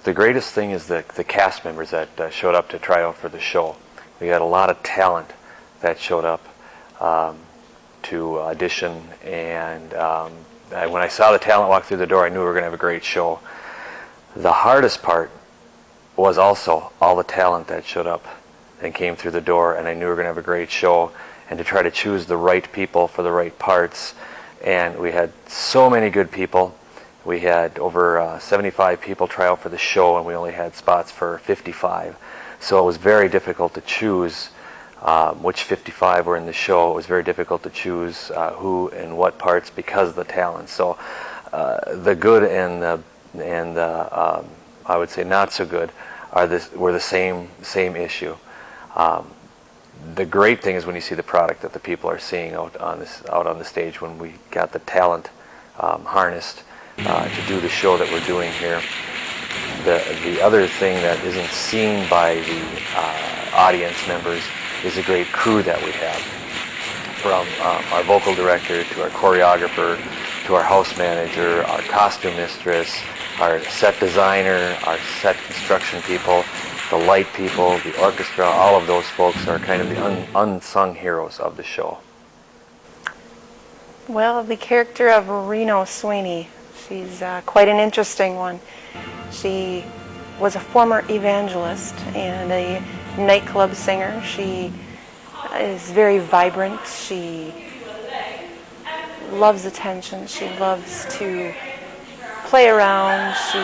The greatest thing is the cast members that showed up to try out for the show. We had a lot of talent that showed up to audition, and when I saw the talent walk through the door, I knew we were going to have a great show. The hardest part was also all the talent that showed up and came through the door, and I knew we were going to have a great show, and to try to choose the right people for the right parts. And we had so many good people. We had over 75 people try out for the show, and we only had spots for 55. So it was very difficult to choose which 55 were in the show. It was very difficult to choose who and what parts because of the talent. So the good and the I would say not so good were the same issue. The great thing is when you see the product that the people are seeing out on the stage when we got the talent harnessed to do the show that we're doing here. The other thing that isn't seen by the audience members is the great crew that we have, from our vocal director to our choreographer to our house manager, our costume mistress, our set designer, our set construction people, the light people, the orchestra. All of those folks are kind of the unsung heroes of the show. Well, the character of Reno Sweeney, she's quite an interesting one. She was a former evangelist and a nightclub singer. She is very vibrant. She loves attention. She loves to play around. She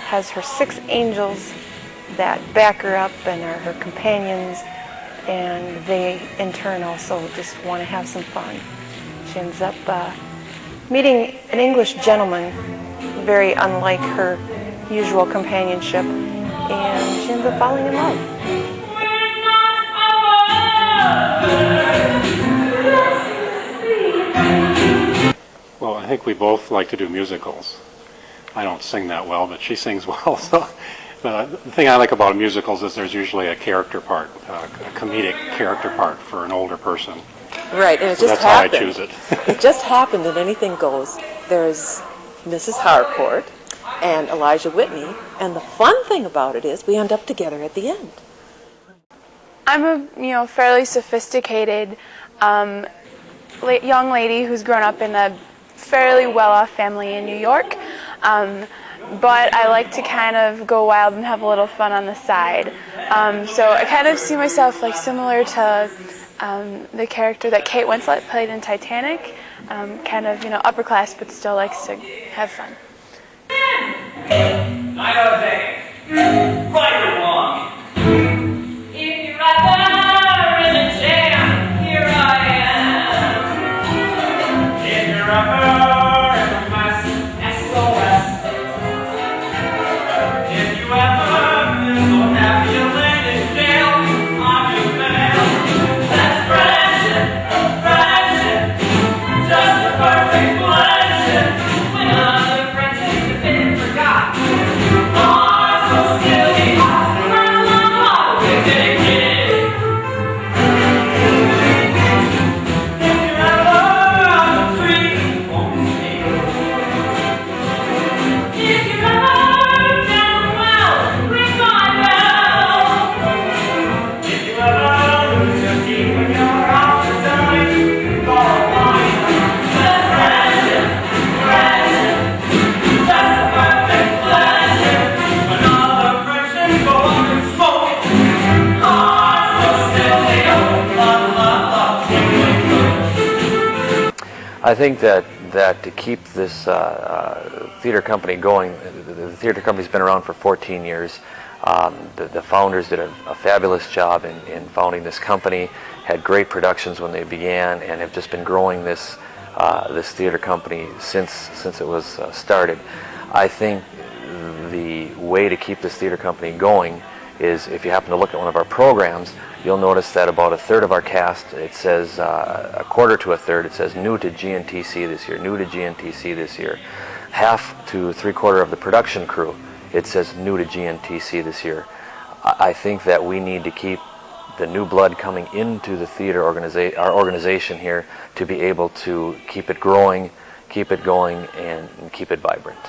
has her 6 angels that back her up and are her companions, and they in turn also just want to have some fun. She ends up meeting an English gentleman, very unlike her usual companionship, and she ends up falling in love. Well, I think we both like to do musicals. I don't sing that well, but she sings well. So the thing I like about musicals is there's usually a character part, a comedic character part for an older person. Right, and it So just that's how I happened. choose it. It just happened that anything goes. There's Mrs. Harcourt and Elijah Whitney, and the fun thing about it is we end up together at the end. I'm a fairly sophisticated young lady who's grown up in a fairly well-off family in New York, but I like to kind of go wild and have a little fun on the side. So I kind of see myself like similar to the character that Kate Winslet played in Titanic, kind of upper class but still likes to have fun. I know they right or wrong. If you're ever in a jam, here I am. If you're ever in a mess, SOS. If you ever feel so happy you land in jail, I'm your man. That's friendship, just a perfect blendship. When other friends have been forgotten. I think that to keep this theater company going, the theater company's been around for 14 years. The founders did a fabulous job in founding this company, had great productions when they began, and have just been growing this theater company since it was started. I think the way to keep this theater company going is, if you happen to look at one of our programs, you'll notice that about a third of our cast, it says, a quarter to a third, it says new to GNTC this year, new to GNTC this year. Half to 3/4 of the production crew, it says new to GNTC this year. I think that we need to keep the new blood coming into the theater our organization here to be able to keep it growing, keep it going, and keep it vibrant.